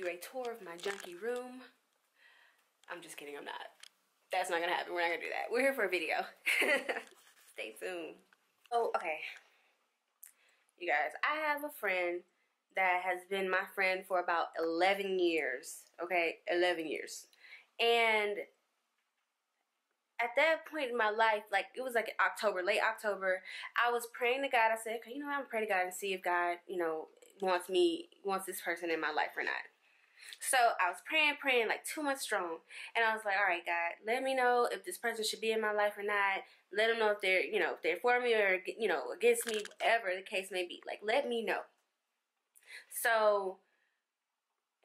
a tour of my junky room. I'm just kidding, I'm not. That's not gonna happen, we're not gonna do that. We're here for a video. Stay tuned. Oh, okay. You guys, I have a friend that has been my friend for about 11 years, okay? 11 years. And at that point in my life, like, it was like October, late October, I was praying to God. I said, okay, you know what, I'm gonna pray to God and see if God, you know, wants this person in my life or not. So I was praying like 2 months strong, and I was like, all right, God, let me know if this person should be in my life or not. Let them know if they're, you know, if they're for me or, you know, against me, whatever the case may be. Like, let me know. So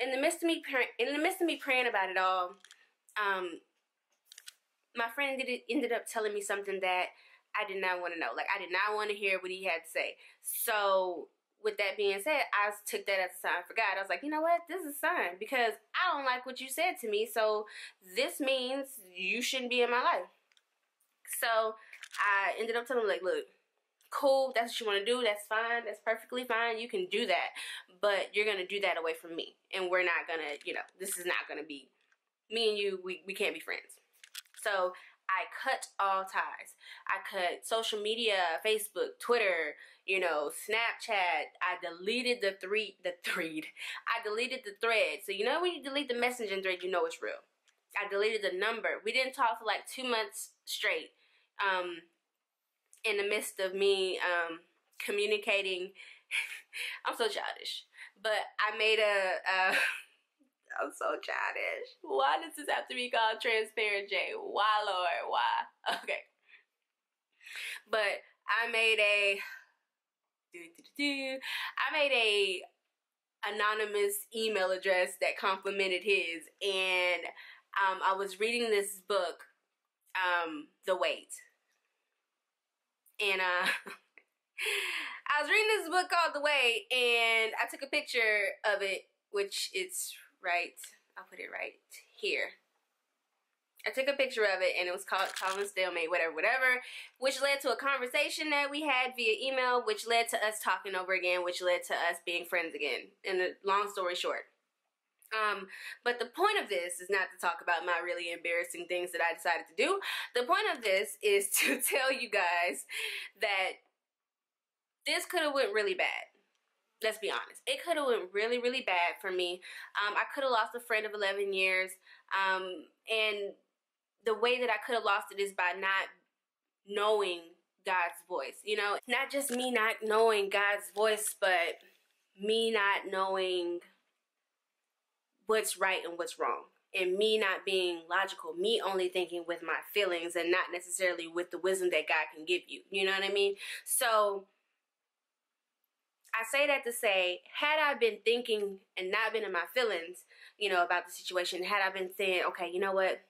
in the midst of me praying about it all, my friend ended up telling me something that I did not want to know. Like, I did not want to hear what he had to say. So with that being said, I took that as a sign for God. I was like, you know what? This is a sign, because I don't like what you said to me. So this means you shouldn't be in my life. So I ended up telling him, like, look, cool, that's what you want to do. That's fine. That's perfectly fine. You can do that. But you're going to do that away from me. And we're not going to, you know, this is not going to be, me and you, we can't be friends. So I cut all ties. I cut social media, Facebook, Twitter, you know, Snapchat. I deleted the thread. I deleted the thread. So you know when you delete the messaging thread, you know it's real. I deleted the number. We didn't talk for like 2 months straight. In the midst of me communicating, I'm so childish. But I made I'm so childish. Why does this have to be called Transparent J? Why, Lord? Why? Okay. But I made a anonymous email address that complimented his, and I was reading this book, The Wait. And I was reading this book called The Wait, and I took a picture of it, which it's right, I'll put it right here. I took a picture of it, and it was called Calling Stalemate, whatever, which led to a conversation that we had via email, which led to us talking over again, which led to us being friends again, in a long story short. But the point of this is not to talk about my really embarrassing things that I decided to do. The point of this is to tell you guys that this could have went really bad. Let's be honest. It could have went really, really bad for me. I could have lost a friend of 11 years. And the way that I could have lost it is by not knowing God's voice. You know, not just me not knowing God's voice, but me not knowing what's right and what's wrong. And me not being logical. Me only thinking with my feelings and not necessarily with the wisdom that God can give you. You know what I mean? So I say that to say, had I been thinking and not been in my feelings, you know, about the situation, had I been saying, okay, you know what,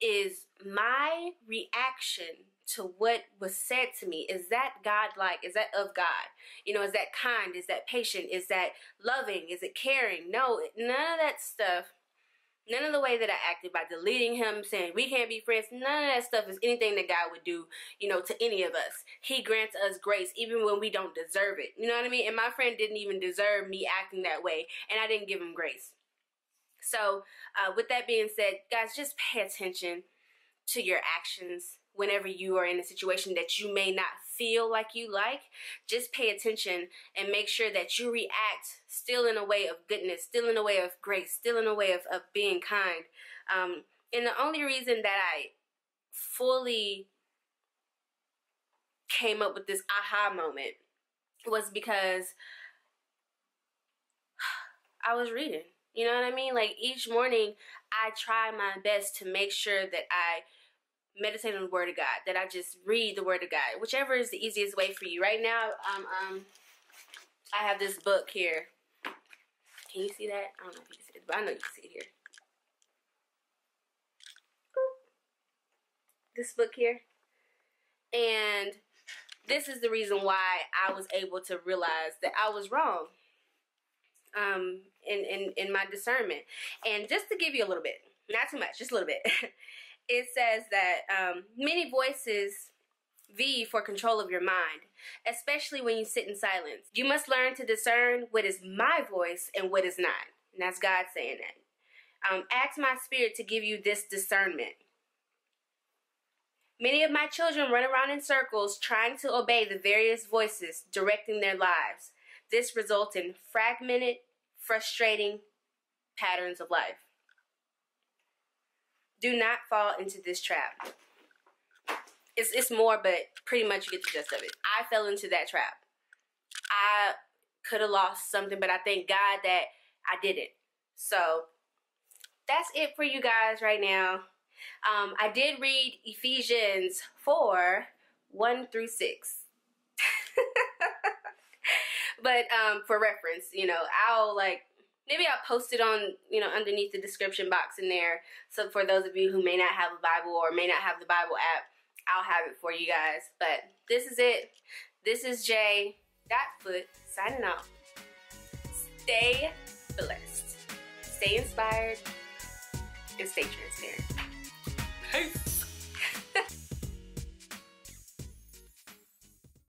is my reaction to what was said to me, is that God-like? Is that of God? You know, is that kind? Is that patient? Is that loving? Is it caring? No, none of that stuff. None of the way that I acted by deleting him, saying we can't be friends, none of that stuff is anything that God would do, you know, to any of us. He grants us grace even when we don't deserve it. You know what I mean? And my friend didn't even deserve me acting that way, and I didn't give him grace. So with that being said, guys, just pay attention to your actions whenever you are in a situation that you may not feel like you like. Just pay attention and make sure that you react still in a way of goodness, still in a way of grace, still in a way of being kind. And the only reason that I fully came up with this aha moment was because I was reading. You know what I mean? Like, each morning I try my best to make sure that I meditate on the Word of God, that I just read the Word of God, whichever is the easiest way for you. Right now, I have this book here. Can you see that? I don't know if you can see it, but I know you can see it here. This book here. And this is the reason why I was able to realize that I was wrong in my discernment. And just to give you a little bit, not too much, just a little bit. It says that many voices vie for control of your mind, especially when you sit in silence. You must learn to discern what is my voice and what is not. And that's God saying that. Ask my spirit to give you this discernment. Many of my children run around in circles trying to obey the various voices directing their lives. This results in fragmented, frustrating patterns of life. Do not fall into this trap. It's more, but pretty much you get the gist of it. I fell into that trap. I could have lost something, but I thank God that I didn't. So that's it for you guys right now. I did read Ephesians 4, 1 through 6. But for reference, maybe I'll post it on, underneath the description box in there. So for those of you who may not have a Bible or may not have the Bible app, I'll have it for you guys. But this is it. This is J.Foot signing off. Stay blessed. Stay inspired. And stay transparent. Peace.